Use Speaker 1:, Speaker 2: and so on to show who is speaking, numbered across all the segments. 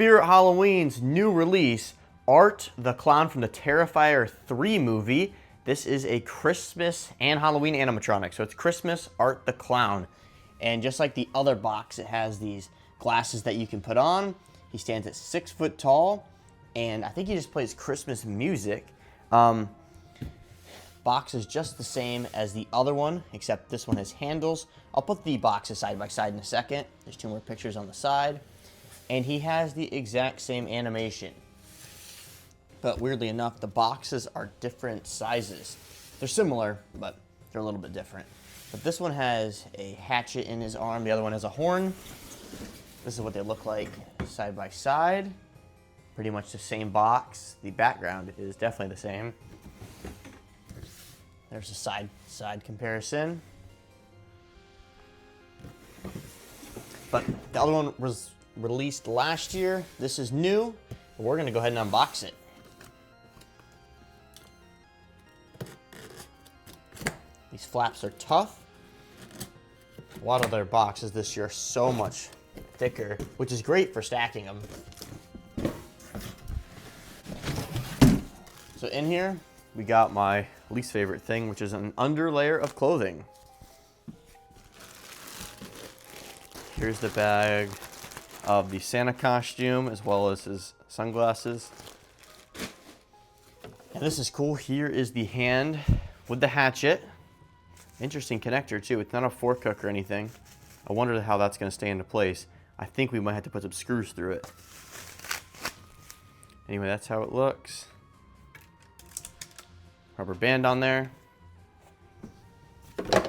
Speaker 1: Spirit Halloween's new release, Art the Clown from the Terrifier 3 movie. This is a Christmas and Halloween animatronic. So it's Christmas, Art the Clown. And just like the other box, it has these glasses that you can put on. He stands at 6 foot tall, and I think he just plays Christmas music. Box is just the same as the other one, except this one has handles. I'll put the boxes side by side in a second. There's 2 more pictures on the side. And he has the exact same animation. But weirdly enough, the boxes are different sizes. They're similar, but they're a little bit different. But this one has a hatchet in his arm. The other one has a horn. This is what they look like side by side. Pretty much the same box. The background is definitely the same. There's a side comparison. But the other one was released last year. This is new. We're gonna go ahead and unbox it. These flaps are tough. A lot of their boxes this year are so much thicker, which is great for stacking them. So in here, we got my least favorite thing, which is an underlayer of clothing. Here's the bag of the Santa costume, as well as his sunglasses. And this is cool. Here is the hand with the hatchet. Interesting connector too. It's not a fork hook or anything. I wonder how that's going to stay into place. I think we might have to put some screws through it. Anyway, that's how it looks. Rubber band on there. I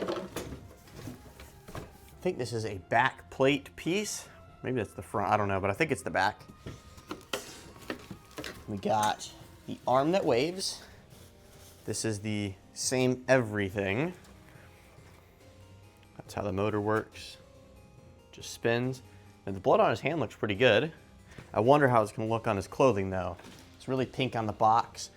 Speaker 1: think this is a back plate piece. Maybe that's the front, I don't know, but I think it's the back. We got the arm that waves. This is the same everything. That's how the motor works. Just spins. And the blood on his hand looks pretty good. I wonder how it's gonna look on his clothing though. It's really pink on the box.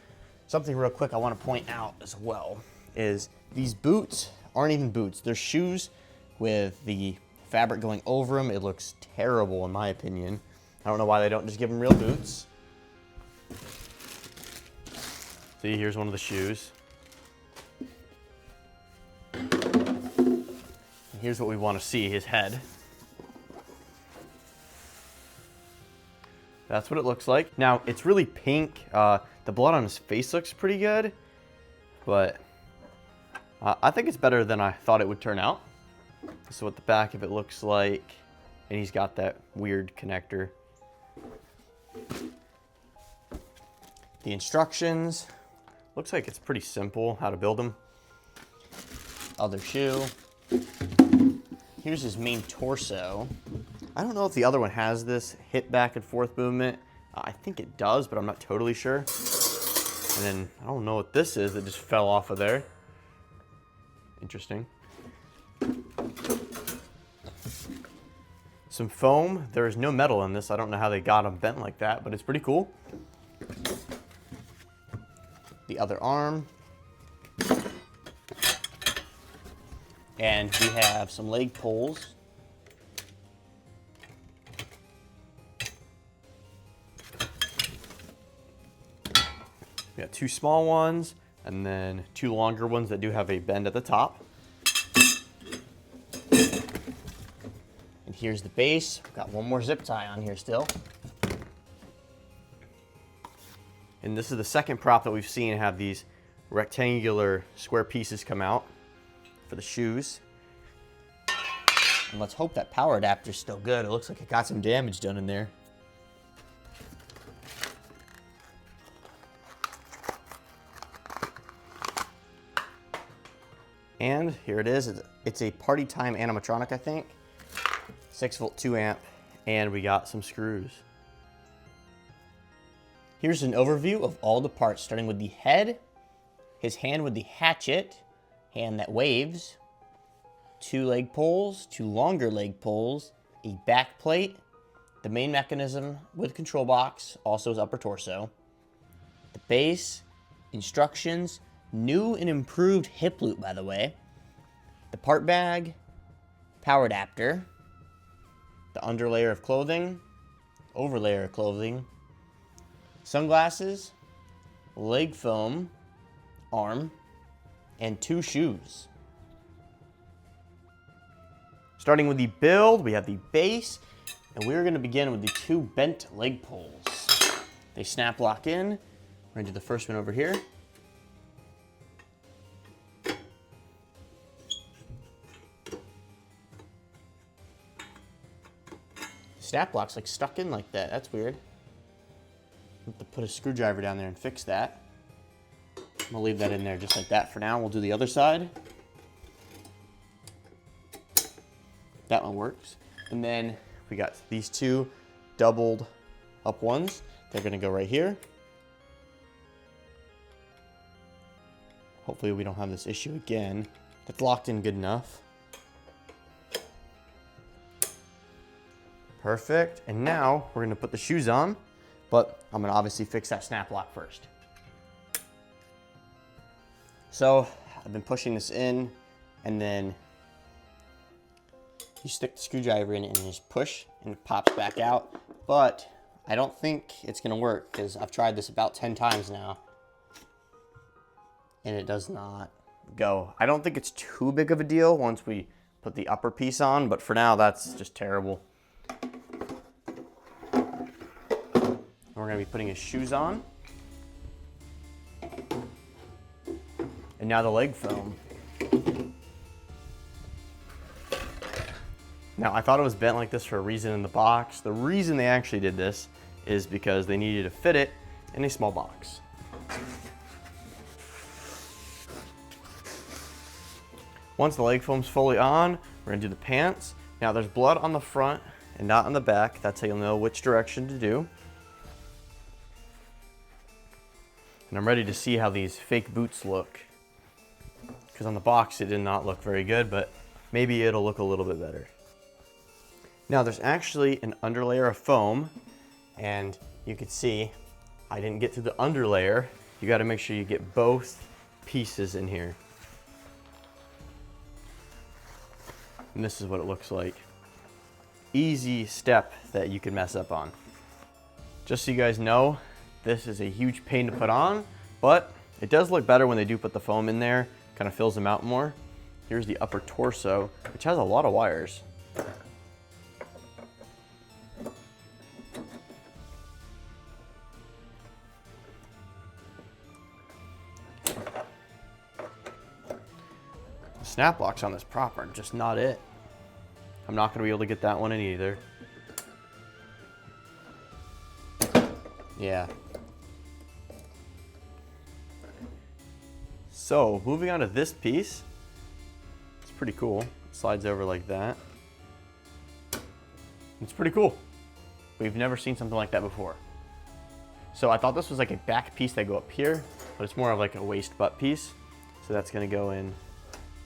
Speaker 1: Something real quick I want to point out as well is these boots aren't even boots. They're shoes with the fabric going over them. It looks terrible in my opinion. I don't know why they don't just give them real boots. See, here's one of the shoes. And here's what we want to see, his head. That's what it looks like. Now, it's really pink. The blood on his face looks pretty good, but I think it's better than I thought it would turn out. This is what the back of it looks like, and he's got that weird connector. The instructions, looks like it's pretty simple how to build them. Other shoe. Here's his main torso. I don't know if the other one has this hip back and forth movement. I think it does, but I'm not totally sure. And then I don't know what this is that just fell off of there. Interesting. Some foam. There is no metal in this. I don't know how they got them bent like that, but it's pretty cool. The other arm. And we have some leg pulls. We got 2 small ones and then 2 longer ones that do have a bend at the top. And here's the base. We've got 1 more zip tie on here still. And this is the second prop that we've seen have these rectangular square pieces come out for the shoes. And let's hope that power adapter's still good. It looks like it got some damage done in there. And here it is. It's a party time animatronic, I think. 6 volt, 2 amp, and we got some screws. Here's an overview of all the parts, starting with the head, his hand with the hatchet, hand that waves, 2 leg pulls, 2 longer leg pulls, a back plate, the main mechanism with control box, also his upper torso, the base, instructions, new and improved hip loop, by the way, the part bag, power adapter, the underlayer of clothing, overlayer of clothing, sunglasses, leg foam, arm, and 2 shoes. Starting with the build, we have the base, and we're going to begin with the 2 bent leg poles. They snap lock in. We're going to do the first one over here. Snap lock's like stuck in like that. That's weird. Have to put a screwdriver down there and fix that. I'm gonna leave that in there just like that for now. We'll do the other side. That one works. And then we got these 2 doubled up ones. They're gonna go right here. Hopefully we don't have this issue again. That's locked in good enough. Perfect. And now we're gonna put the shoes on, but I'm gonna obviously fix that snap lock first. So I've been pushing this in, and then you stick the screwdriver in it and just push and it pops back out. But I don't think it's gonna work because I've tried this about 10 times now and it does not go. I don't think it's too big of a deal once we put the upper piece on, but for now that's just terrible. We're gonna be putting his shoes on. And now the leg foam. Now I thought it was bent like this for a reason in the box. The reason they actually did this is because they needed to fit it in a small box. Once the leg foam's fully on, we're gonna do the pants. Now there's blood on the front and not on the back. That's how you'll know which direction to do. And I'm ready to see how these fake boots look. Because on the box it did not look very good, but maybe it'll look a little bit better. Now there's actually an underlayer of foam, and you can see I didn't get to the underlayer. You got to make sure you get both pieces in here. And this is what it looks like. Easy step that you can mess up on. Just so you guys know, this is a huge pain to put on, but it does look better when they do put the foam in there. Kind of fills them out more. Here's the upper torso, which has a lot of wires. The snap locks on this prop are just not it. I'm not going to be able to get that one in either. Yeah. So moving on to this piece, it's pretty cool. It slides over like that. It's pretty cool. We've never seen something like that before. So I thought this was like a back piece that go up here, but it's more of like a waist butt piece. So that's gonna go in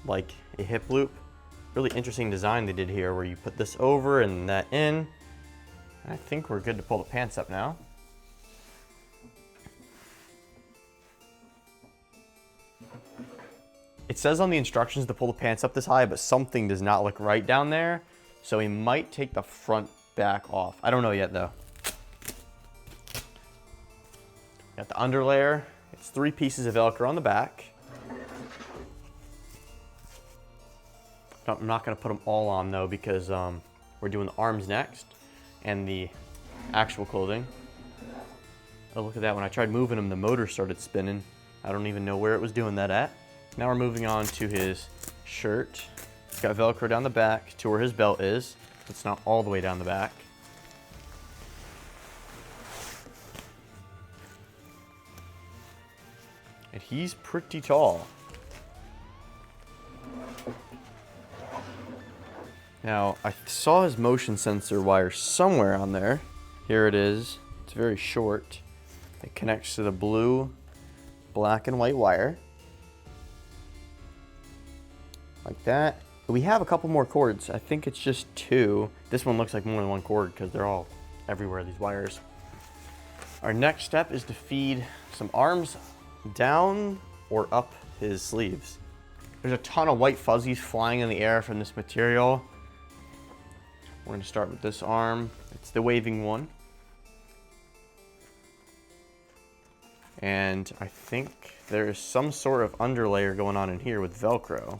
Speaker 1: like a hip loop. Really interesting design they did here where you put this over and that in. I think we're good to pull the pants up now. It says on the instructions to pull the pants up this high, but something does not look right down there. So we might take the front back off. I don't know yet though. Got the underlayer. It's 3 pieces of Velcro on the back. I'm not gonna put them all on though because we're doing the arms next and the actual clothing. Oh, look at that. When I tried moving them, the motor started spinning. I don't even know where it was doing that at. Now we're moving on to his shirt. It's got Velcro down the back to where his belt is. It's not all the way down the back. And he's pretty tall. Now, I saw his motion sensor wire somewhere on there. Here it is. It's very short. It connects to the blue, black, and white wire. Like that. But we have a couple more cords. I think it's just 2. This one looks like more than 1 cord because they're all everywhere, these wires. Our next step is to feed some arms down or up his sleeves. There's a ton of white fuzzies flying in the air from this material. We're going to start with this arm. It's the waving one. And I think there is some sort of underlayer going on in here with Velcro.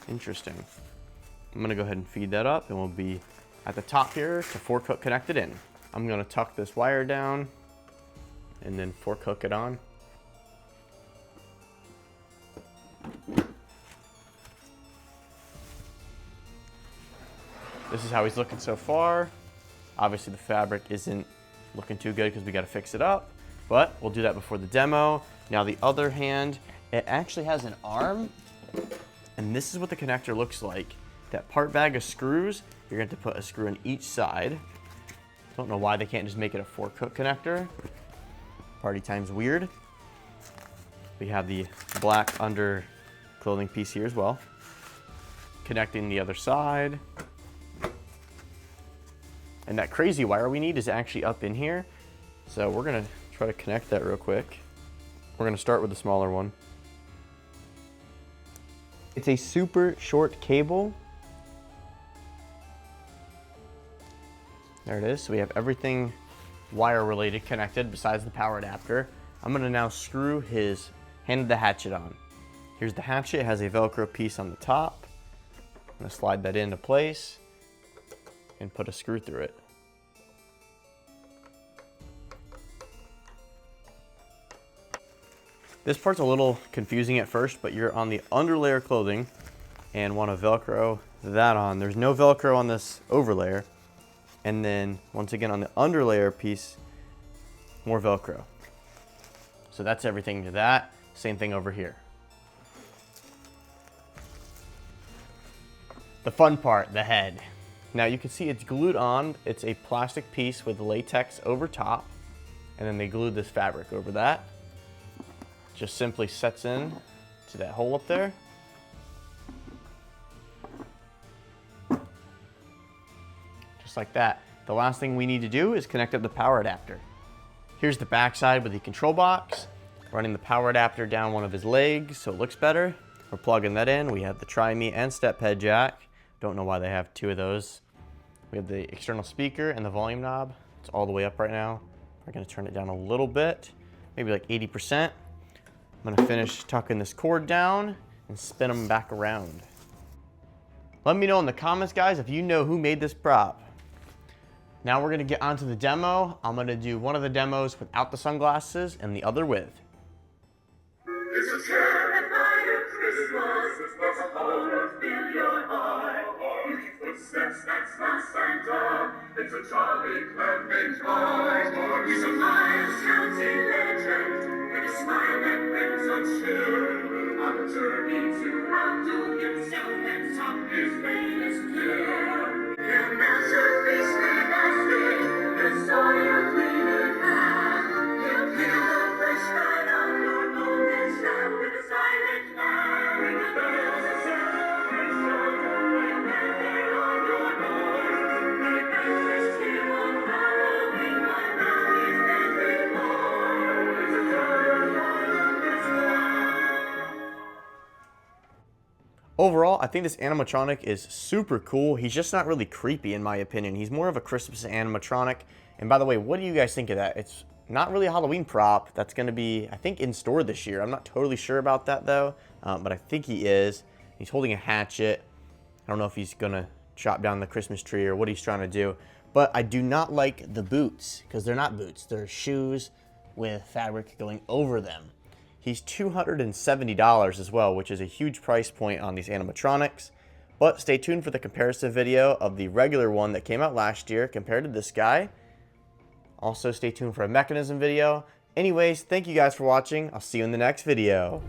Speaker 1: Interesting. I'm gonna go ahead and feed that up and we'll be at the top here to fork hook connected in. I'm gonna tuck this wire down and then fork hook it on. This is how he's looking so far. Obviously the fabric isn't looking too good because we gotta fix it up, but we'll do that before the demo. Now the other hand, it actually has an arm, and this is what the connector looks like. That part bag of screws, you're going to have to put a screw in each side. Don't know why they can't just make it a fork hook connector. Party time's weird. We have the black under clothing piece here as well. Connecting the other side. And that crazy wire we need is actually up in here. So we're gonna try to connect that real quick. We're gonna start with the smaller one. It's a super short cable. There it is. So we have everything wire related connected besides the power adapter. I'm gonna now screw his hand of the hatchet on. Here's the hatchet. It has a Velcro piece on the top. I'm gonna slide that into place and put a screw through it. This part's a little confusing at first, but you're on the underlayer clothing and want to Velcro that on. There's no Velcro on this overlayer. And then once again on the underlayer piece, more Velcro. So that's everything to that. Same thing over here. The fun part, the head. Now you can see it's glued on. It's a plastic piece with latex over top, and then they glued this fabric over that. Just simply sets in to that hole up there. Just like that. The last thing we need to do is connect up the power adapter. Here's the back side with the control box. Running the power adapter down one of his legs so it looks better. We're plugging that in. We have the Try-Me and step head jack. Don't know why they have two of those. We have the external speaker and the volume knob. It's all the way up right now. We're gonna turn it down a little bit, maybe like 80%. I'm gonna finish tucking this cord down and spin them back around. Let me know in the comments, guys, if you know who made this prop. Now we're gonna get onto the demo. I'm gonna do one of the demos without the sunglasses and the other with.
Speaker 2: It's a terrifying Christmas, there's a hole to fill your heart. Footsteps that smash Santa, it's a jolly clown-named Bart. He's a mild county legend, with a smile that brings a chill. On a journey to outdo himself and top his latest kill. He'll melt your face with acid, the soil cleaning hand. He'll peel the flesh right off your bone and stab with a silent hand. Ring the bells, a celebration, we'll get there on your door. May breakfast here on Halloween, but now he's dead before. It's a terrifying Christmas.
Speaker 1: Overall, I think this animatronic is super cool. He's just not really creepy in my opinion. He's more of a Christmas animatronic. And by the way, what do you guys think of that? It's not really a Halloween prop. That's gonna be, I think, in store this year. I'm not totally sure about that though, but I think he is. He's holding a hatchet. I don't know if he's gonna chop down the Christmas tree or what he's trying to do, but I do not like the boots because they're not boots. They're shoes with fabric going over them. He's $270 as well, which is a huge price point on these animatronics. But stay tuned for the comparison video of the regular one that came out last year compared to this guy. Also stay tuned for a mechanism video. Anyways, thank you guys for watching. I'll see you in the next video.